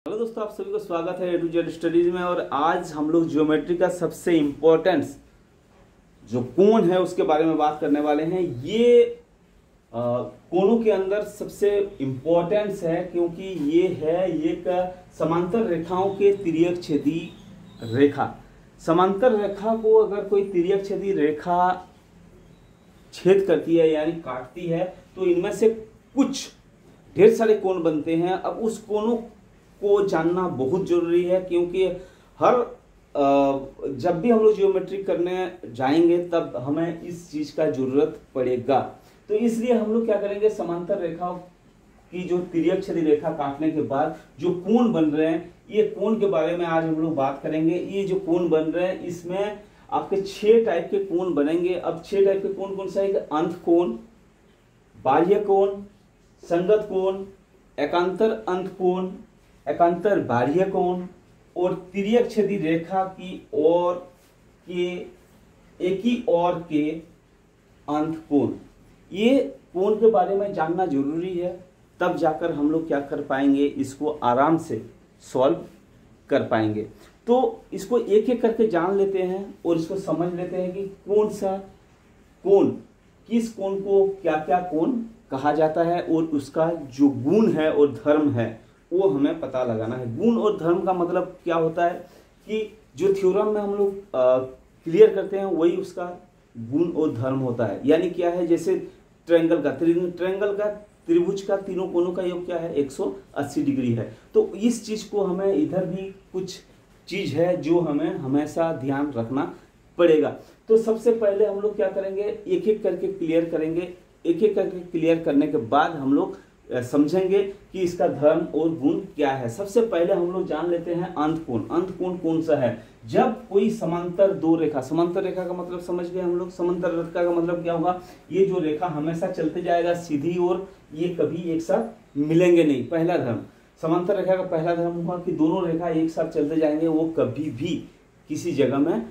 Hello दोस्तों, आप सभी को स्वागत है ए टू जेड स्टडीज में। और आज हम लोग ज्योमेट्री का सबसे इम्पोर्टेंट जो कोण है उसके बारे में बात करने वाले हैं। ये कोणों के अंदर सबसे इम्पोर्टेंस है क्योंकि ये है एक समांतर रेखाओं के तिर्यक छेदी रेखा। समांतर रेखा को अगर कोई तिर्यक छेदी रेखा छेद करती है यानी काटती है तो इनमें से कुछ ढेर सारे कोण बनते हैं। अब उस कोणों को जानना बहुत जरूरी है क्योंकि जब भी हम लोग ज्योमेट्री करने जाएंगे तब हमें इस चीज का जरूरत पड़ेगा। तो इसलिए हम लोग क्या करेंगे, समांतर रेखाओं की जो तिर्यक छेदी रेखा काटने के बाद जो कोण बन रहे हैं, ये कोण के बारे में आज हम लोग बात करेंगे। ये जो कोण बन रहे हैं इसमें आपके 6 टाइप के कोण बनेंगे। अब 6 टाइप के कोण कौन सा है? अंत कोण, बाह्य कोण, संगत कोण, एकांतर अंत कोण, एकांतर बाह्य कोण और तिर्यक छेदी रेखा की ओर के एक ही ओर के अंत कोण। ये कोण के बारे में जानना जरूरी है, तब जाकर हम लोग क्या कर पाएंगे, इसको आराम से सॉल्व कर पाएंगे। तो इसको एक एक करके जान लेते हैं और इसको समझ लेते हैं कि कौन सा कोण, किस कोण को क्या क्या कोण कहा जाता है और उसका जो गुण है और धर्म है वो हमें पता लगाना है। गुण और धर्म का मतलब क्या होता है कि जो थ्योरम में हम लोग क्लियर करते हैं वही उसका गुण और धर्म होता है। यानी क्या है, जैसे ट्रायंगल का त्रिभुज का तीनों कोणों का योग क्या है, 180 डिग्री है। तो इस चीज को हमें इधर भी कुछ चीज है जो हमें हमेशा ध्यान रखना पड़ेगा। तो सबसे पहले हम लोग क्या करेंगे, एक एक करके क्लियर करेंगे। एक एक करके क्लियर करने के बाद हम लोग समझेंगे कि इसका धर्म और गुण क्या है। सबसे पहले हम लोग जान लेते हैं अंत कोण। अंत कोण कौन सा है? जब कोई समांतर दो रेखा, समांतर रेखा का मतलब समझ गए हम लोग। समांतर रेखा का मतलब क्या होगा, ये जो रेखा हमेशा चलते जाएगा सीधी और ये कभी एक साथ मिलेंगे नहीं। पहला धर्म समांतर रेखा का पहला धर्म हुआ कि दोनों रेखा एक साथ चलते जाएंगे, वो कभी भी किसी जगह में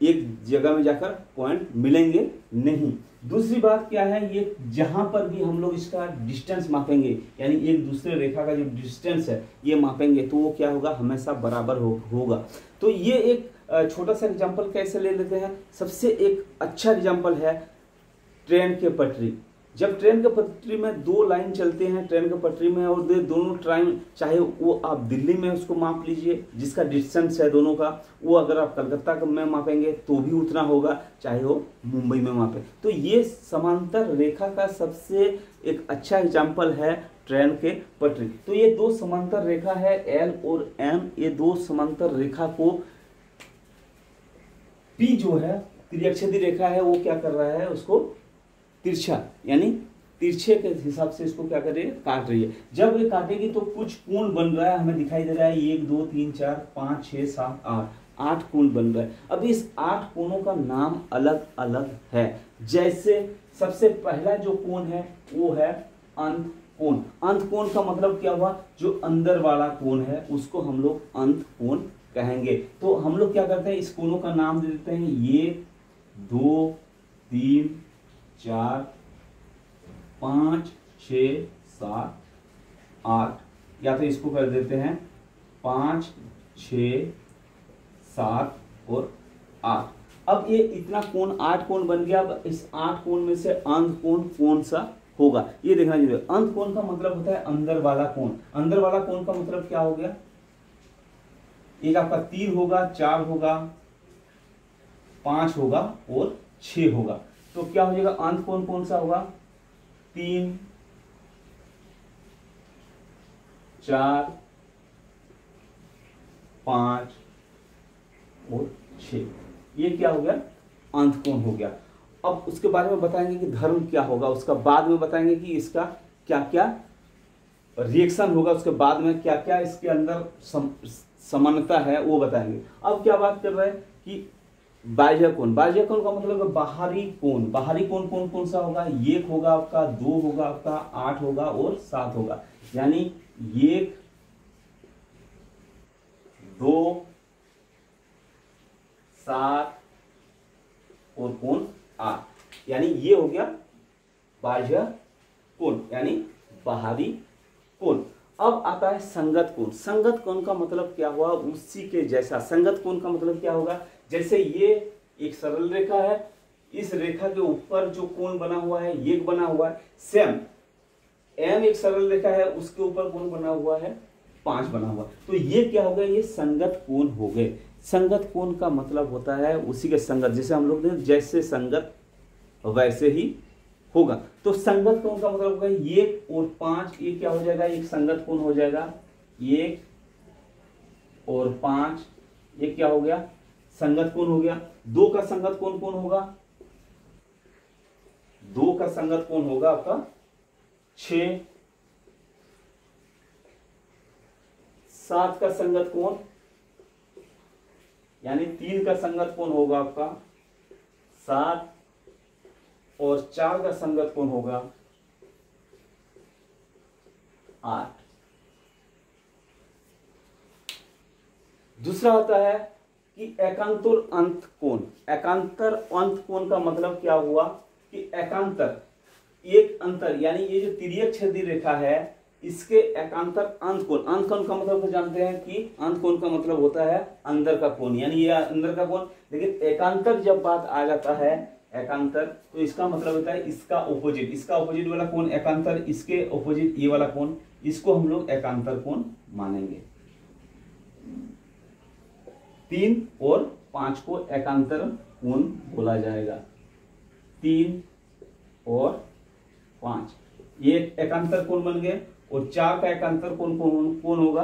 एक जगह में जाकर पॉइंट मिलेंगे नहीं। दूसरी बात क्या है, ये जहां पर भी हम लोग इसका डिस्टेंस मापेंगे यानी एक दूसरे रेखा का जो डिस्टेंस है ये मापेंगे तो वो क्या होगा, हमेशा बराबर होगा। तो ये एक छोटा सा एग्जांपल कैसे ले लेते हैं। सबसे एक अच्छा एग्जांपल है ट्रेन के पटरी। जब ट्रेन के पटरी में दो लाइन चलते हैं ट्रेन के पटरी में और दोनों ट्रेन, चाहे वो आप दिल्ली में उसको माप लीजिए जिसका डिस्टेंस है दोनों का, वो अगर आप कलकत्ता में मापेंगे तो भी उतना होगा, चाहे वो मुंबई में मापे। तो ये समांतर रेखा का सबसे एक अच्छा एग्जाम्पल है ट्रेन के पटरी। तो ये दो समांतर रेखा है एल और एम। ये दो समांतर रेखा को पी जो है तिर्यक छेदी रेखा है वो क्या कर रहा है, उसको तिरछा यानी तिरछे के हिसाब से इसको क्या कर रही है, काट रही है। जब ये काटेगी तो कुछ कोण बन रहा है, हमें दिखाई दे रहा है 1 2 3 4 5 6 7 8 कोण बन रहा है। अब इस 8 कोणों का नाम अलग अलग है। जैसे सबसे पहला जो कोण है वो है अंत कोण। अंत कोण का मतलब क्या हुआ, जो अंदर वाला कोण है उसको हम लोग अंत कोण कहेंगे। तो हम लोग क्या करते हैं, इस कोणों का नाम दे देते हैं 1 2 3 4 5 6 7 8, या तो इसको कर देते हैं 5 6 7 और 8। अब ये इतना कोण 8 कोण बन गया। अब इस 8 कोण में से अंत कोण कौन सा होगा ये देखना जरूरी है। अंत कोण का मतलब होता है अंदर वाला कोण। अंदर वाला कोण का मतलब क्या हो गया, एक आपका 3 होगा, 4 होगा, 5 होगा और 6 होगा। तो क्या हो जाएगा, अंत कोण कौन सा होगा, 3 4 5 और 6। ये क्या हो गया, अंत कोण हो गया। अब उसके बारे में बताएंगे कि धर्म क्या होगा, उसका बाद में बताएंगे कि इसका क्या क्या रिएक्शन होगा, उसके बाद में क्या क्या इसके अंदर समानता है वो बताएंगे। अब क्या बात कर रहे हैं कि बाह्य कोण। बाह्य कोण का मतलब है बाहरी कोण। बाहरी कोण कौन कौन सा होगा, 1 होगा आपका, 2 होगा आपका, 8 होगा और 7 होगा। यानी 1 2 7 और कोण 8, यानी ये हो गया बाह्य कोण यानी बाहरी कोण। अब आता है संगत कोण। संगत कोण का मतलब क्या हुआ, उसी के जैसा। संगत कोण का मतलब क्या होगा, जैसे ये एक सरल रेखा है, इस रेखा के ऊपर जो कोण बना हुआ है ये बना हुआ है, सेम एम एक सरल रेखा है, उसके ऊपर कोण बना हुआ है 5 बना हुआ, तो ये क्या हो गया, ये संगत कोण हो गए। संगत कोण का मतलब होता है उसी के संगत, जैसे हम लोग जैसे संगत वैसे ही होगा। तो संगत कोण का मतलब होगा 1 और 5, ये क्या हो जाएगा, एक संगत कोण हो जाएगा। 1 और 5 ये क्या हो गया, संगत कोण हो गया। 2 का संगत कोण कौन होगा, 2 का संगत कोण होगा आपका 6। 7 का संगत कोण यानी 3 का संगत कोण होगा आपका 7, और 4 का संगत कोण होगा 8। दूसरा होता है कि एकांतर अंत कोण। एकांतर अंत कोण का मतलब क्या हुआ कि एकांतर एक अंतर, यानी ये जो तिर्यक छेदी रेखा है इसके एकांतर अंत कोण। अंत कोण का मतलब तो जानते हैं कि अंत कोण का मतलब होता है अंदर का कोण, यानी ये अंदर का कोण। लेकिन एकांतर जब बात आ जाता है, एकांतर, तो इसका मतलब होता है इसका ऑपोजिट, इसका ऑपोजिट वाला कोण एकांतर, इसके ऑपोजिट ये वाला कोण, इसको हम लोग एकांतर कोण मानेंगे। 3 और 5 को एकांतर कोण बोला जाएगा। 3 और 5 ये एकांतर कोण बन गए। और 4 का एकांतर कोण कौन होगा,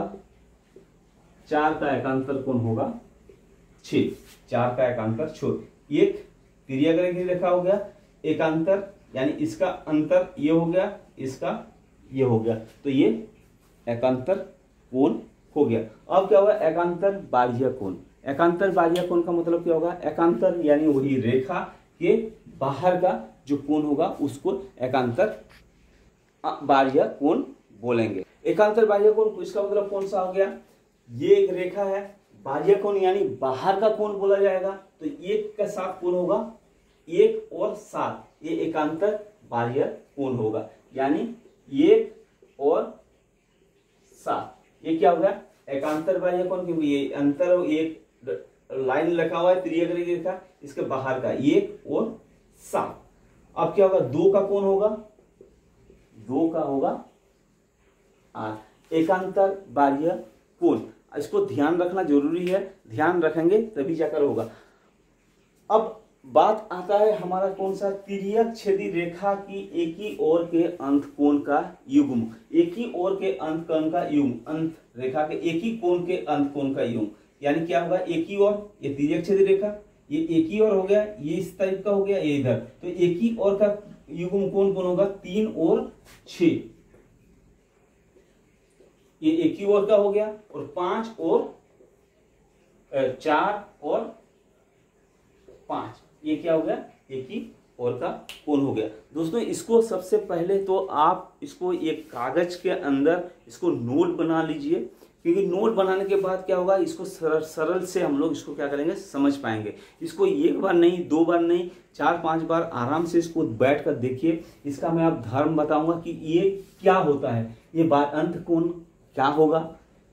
4 का एकांतर कोण होगा 6। 4 का एकांतर 6। एक तिर्यक रेखा हो गया, एकांतर यानी इसका अंतर ये हो गया, इसका ये हो गया, तो ये एकांतर कोण हो गया। अब क्या होगा, एकांतर बाह्य कोण। एकांतर बाह्य कोण का मतलब क्या होगा, एकांतर यानी वही रेखा के बाहर का जो कोण होगा उसको एकांतर बाह्य कोण बोलेंगे। एकांतर बाह्य कोण इसका मतलब कौन सा हो गया, ये एक रेखा है, बाह्य कोण यानी बाहर का कोण बोला जाएगा, तो 1 का 7 कोण होगा, 1 और 7 ये एकांतर बाह्य कोण होगा, यानी 1 और 7 ये क्या होगा एकांतर बाह्य कोण, क्योंकि ये अंतर एक लाइन लिखा हुआ है तिर्यक रेखा, इसके बाहर का 1 और 7। अब क्या होगा, 2 का कोण होगा, 2 का होगा 8। एकांतर बाह्य कोण, इसको ध्यान रखना जरूरी है, ध्यान रखेंगे तभी जाकर होगा। अब बात आता है हमारा कौन सा, तिर्यक छेदी रेखा की एक ही ओर के अंत कोण का युग्म। एक ही ओर के अंत कोण का युग्म, अंत रेखा के एक ही कोण के अंत कोण का युग्म, यानी क्या होगा, एक ही ओर, ये तिर्यक छेदी रेखा, ये एक ही ओर हो गया, ये इस टाइप का हो गया, ये इधर, तो एक ही ओर का युग्म कोण कौन होगा, 3 और 6, ये एक ही ओर का हो गया। और 5 और 4 और 5 ये क्या हो गया, एक ही ओर का कोण हो गया। दोस्तों इसको सबसे पहले तो आप इसको एक कागज के अंदर इसको नोट बना लीजिए, क्योंकि नोट बनाने के बाद क्या होगा, इसको सरल से हम लोग इसको क्या करेंगे, समझ पाएंगे। इसको एक बार नहीं, 2 बार नहीं, 4-5 बार आराम से इसको बैठ कर देखिए। इसका मैं आप धर्म बताऊंगा कि ये क्या होता है, ये अंत कोण क्या होगा,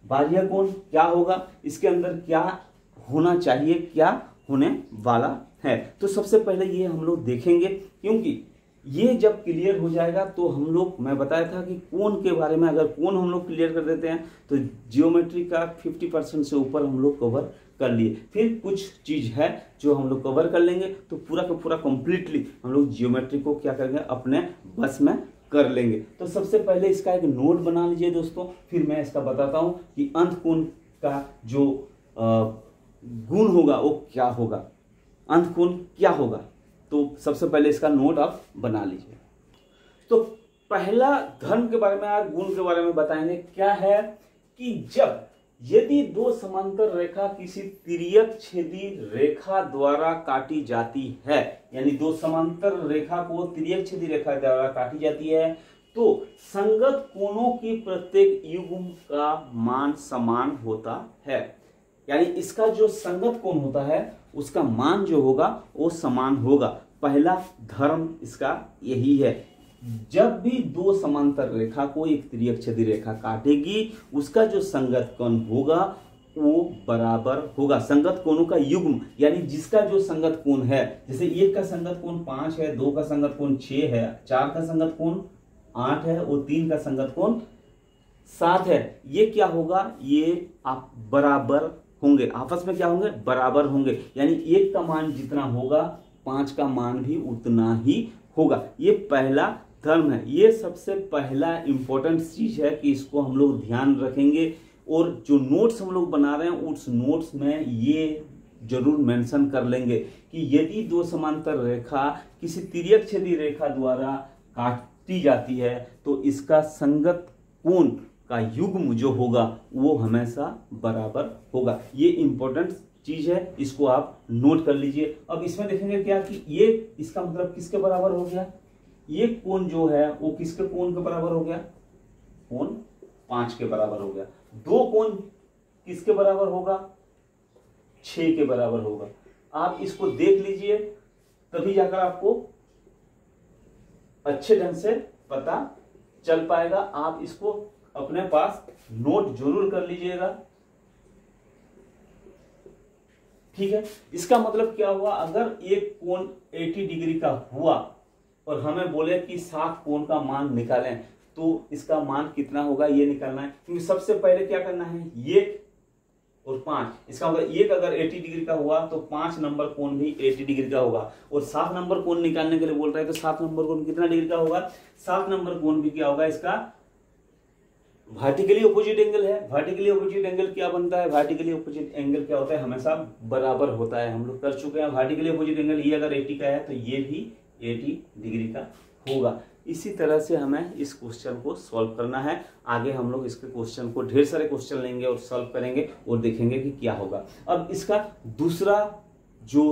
बाह्य कोण क्या होगा, इसके अंदर क्या होना चाहिए, क्या होने वाला है। तो सबसे पहले ये हम लोग देखेंगे, क्योंकि ये जब क्लियर हो जाएगा तो हम लोग, मैं बताया था कि कोण के बारे में अगर कोण हम लोग क्लियर कर देते हैं तो जियोमेट्री का 50% से ऊपर हम लोग कवर कर लिए। फिर कुछ चीज है जो हम लोग कवर कर लेंगे, तो पूरा का पूरा कंप्लीटली हम लोग जियोमेट्री को क्या करेंगे, अपने बस में कर लेंगे। तो सबसे पहले इसका एक नोट बना लीजिए दोस्तों, फिर मैं इसका बताता हूं कि अंत कोण का जो गुण होगा वो क्या होगा, अंत कोण क्या होगा। तो सबसे पहले इसका नोट आप बना लीजिए। तो पहला धर्म के बारे में और गुण के बारे में बताएंगे। क्या है कि जब यदि 2 समांतर रेखा किसी तिर्यक छेदी रेखा द्वारा काटी जाती है, यानी 2 समांतर रेखा को तिर्यक छेदी रेखा द्वारा काटी जाती है, तो संगत कोणों की प्रत्येक युग्म का मान समान होता है। यानी इसका जो संगत कोण होता है उसका मान जो होगा वो समान होगा। पहला धर्म इसका यही है। जब भी दो समांतर रेखा को एक तिर्यक छेदी रेखा काटेगी, उसका जो संगत कोण होगा वो बराबर होगा। संगत कोणों का युग्म, यानी जिसका जो संगत कोण है, जैसे 1 का संगत कोण 5 है, 2 का संगत कोण 6 है, 4 का संगत कोण 8 है और 3 का संगत कोण 7 है, ये क्या होगा, ये आप बराबर होंगे, आपस में क्या होंगे, बराबर होंगे। यानी 1 का मान जितना होगा 5 का मान भी उतना ही होगा। ये पहला धर्म है, ये सबसे पहला इंपॉर्टेंट चीज है कि इसको हम लोग ध्यान रखेंगे। और जो नोट्स हम लोग बना रहे हैं उस नोट्स में ये जरूर मेंशन कर लेंगे कि यदि दो समांतर रेखा किसी तिर्यक छेदी रेखा द्वारा काटी जाती है तो इसका संगत कोण का युग्म जो होगा वो हमेशा बराबर होगा। ये इंपॉर्टेंट चीज है, इसको आप नोट कर लीजिए। अब इसमें देखेंगे क्या कि ये इसका मतलब किसके बराबर हो गया, ये कोण जो है वो किसके कोण के बराबर हो गया, कोण 5 के बराबर हो गया। दो कोण किसके बराबर होगा, 6 के बराबर होगा। आप इसको देख लीजिए, तभी जाकर आपको अच्छे ढंग से पता चल पाएगा। आप इसको अपने पास नोट जरूर कर लीजिएगा, ठीक है। इसका मतलब क्या हुआ, अगर एक कोण 80 डिग्री का हुआ और हमें बोले कि 7 कोण का मान निकालें तो इसका मान कितना होगा ये निकालना है। क्योंकि सबसे पहले क्या करना है, 1 और 5, इसका मतलब 1 अगर 80 डिग्री का हुआ तो 5 नंबर कोण भी 80 डिग्री का होगा। और 7 नंबर कोण निकालने के लिए बोल रहे हैं तो 7 नंबर कोण कितना डिग्री का होगा, 7 नंबर कोण भी क्या होगा, इसका वर्टिकली ऑपोजिट एंगल है। वर्टिकली ऑपोजिट एंगल क्या बनता है, वर्टिकली ऑपोजिट एंगल क्या होता है, हमेशा बराबर होता है। हम लोग कर चुके हैं। वर्टिकली ऑपोजिट एंगल ये अगर 80 का है तो ये भी 80 डिग्री का होगा। इसी तरह से हमें इस क्वेश्चन को सॉल्व करना है। आगे हम लोग इसके क्वेश्चन को, ढेर सारे क्वेश्चन लेंगे और सॉल्व करेंगे और देखेंगे कि क्या होगा। अब इसका दूसरा जो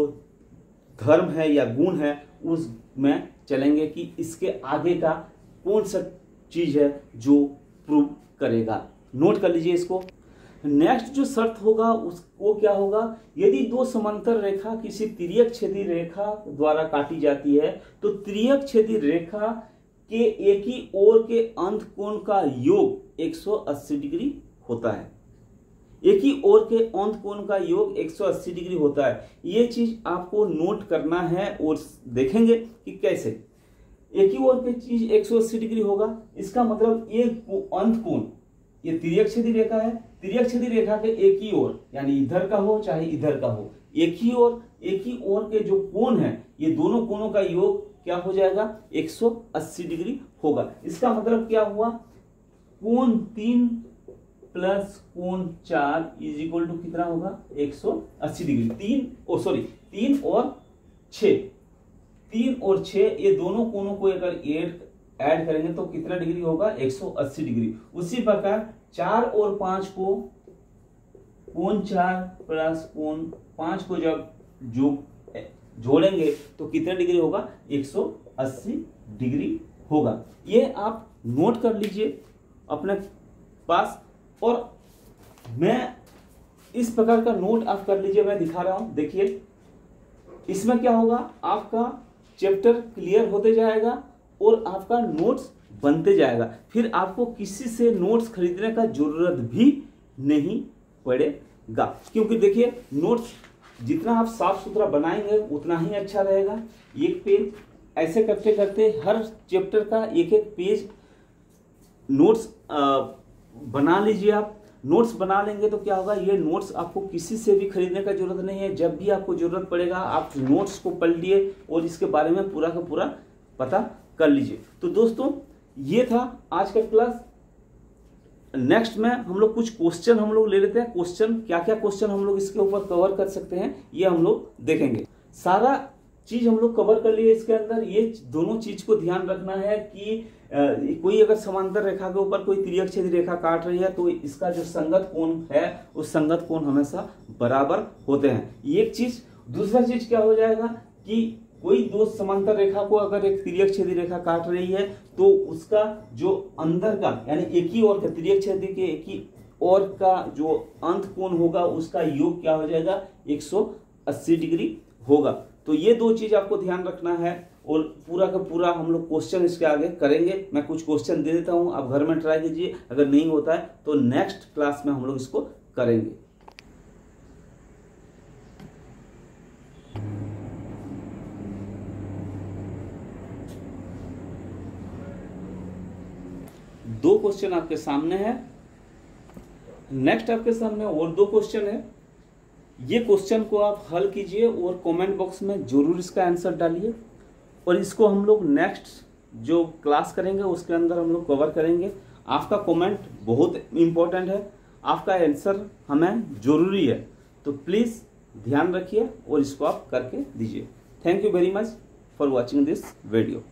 धर्म है या गुण है उसमें चलेंगे कि इसके आगे का कौन सा चीज है जो प्रूव करेगा। नोट कर लीजिए इसको। नेक्स्ट जो शर्त होगा वो क्या होगा, यदि दो समांतर रेखा किसी तिर्यक छेदी रेखा द्वारा काटी जाती है तो तिर्यक छेदी रेखा के एक ही ओर के अंत कोण का योग 180 डिग्री होता है। एक ही ओर के अंत कोण का योग 180 डिग्री होता है। ये चीज आपको नोट करना है और देखेंगे कि कैसे एक ही ओर की चीज 180 डिग्री होगा। इसका मतलब एक अंत कोण, ये तिर्यक छेदी रेखा है, तिर्यक छेदी रेखा के एक ही ओर, यानी इधर का हो चाहे इधर का हो, एक ही ओर के जो कोण है ये दोनों कोणों का योग क्या हो जाएगा, 180 डिग्री होगा। इसका मतलब क्या हुआ, कोण 3 प्लस कोण 4 इज इक्वल टू कितना होगा, 180 डिग्री। 3 और 6, 3 और 6 ये दोनों कोणों को अगर ऐड करेंगे तो कितना डिग्री होगा, 180 डिग्री। उसी प्रकार 4 और 5 को, कोण 4 प्लस कोण 5 को जब जोड़ेंगे तो कितना डिग्री होगा, 180 डिग्री होगा। ये आप नोट कर लीजिए अपने पास। और मैं इस प्रकार का नोट आप कर लीजिए, मैं दिखा रहा हूं, देखिए इसमें क्या होगा, आपका चैप्टर क्लियर होते जाएगा और आपका नोट्स बनते जाएगा। फिर आपको किसी से नोट्स खरीदने का जरूरत भी नहीं पड़ेगा, क्योंकि देखिए नोट्स जितना आप साफ सुथरा बनाएंगे उतना ही अच्छा रहेगा। एक पेज ऐसे करते करते हर चैप्टर का एक एक पेज नोट्स बना लीजिए। आप नोट्स बना लेंगे तो क्या होगा, ये नोट्स आपको किसी से भी खरीदने का जरूरत नहीं है। जब भी आपको जरूरत पड़ेगा आप नोट्स को पढ़ लिए और इसके बारे में पूरा का पूरा पता कर लीजिए। तो दोस्तों ये था आज का क्लास। नेक्स्ट में हम लोग कुछ क्वेश्चन हम लोग ले लेते हैं। क्वेश्चन क्या क्या क्वेश्चन हम लोग इसके ऊपर कवर कर सकते हैं ये हम लोग देखेंगे। सारा चीज हम लोग कवर कर लिए इसके अंदर। ये दोनों चीज को ध्यान रखना है कि कोई अगर समांतर रेखा के ऊपर कोई तिर्यक छेदी रेखा काट रही है तो इसका जो संगत कोण है उस संगत कोण हमेशा बराबर होते हैं, ये एक चीज। दूसरा चीज क्या हो जाएगा कि कोई दो समांतर रेखा को अगर एक तिर्यक छेदी रेखा काट रही है तो उसका जो अंदर का, यानी एक ही ओर का, तिर्यक छेदी के एक ही ओर का जो अंत कोण होगा उसका योग क्या हो जाएगा, 180 डिग्री होगा। तो ये दो चीज आपको ध्यान रखना है और पूरा का पूरा हम लोग क्वेश्चन इसके आगे करेंगे। मैं कुछ क्वेश्चन दे देता हूं, आप घर में ट्राई कीजिए, अगर नहीं होता है तो नेक्स्ट क्लास में हम लोग इसको करेंगे। दो क्वेश्चन आपके सामने है। नेक्स्ट आपके सामने और दो क्वेश्चन है। ये क्वेश्चन को आप हल कीजिए और कमेंट बॉक्स में जरूर इसका आंसर डालिए, और इसको हम लोग नेक्स्ट जो क्लास करेंगे उसके अंदर हम लोग कवर करेंगे। आपका कमेंट बहुत इंपॉर्टेंट है, आपका आंसर हमें जरूरी है, तो प्लीज ध्यान रखिए और इसको आप करके दीजिए। Thank you very much for watching this video.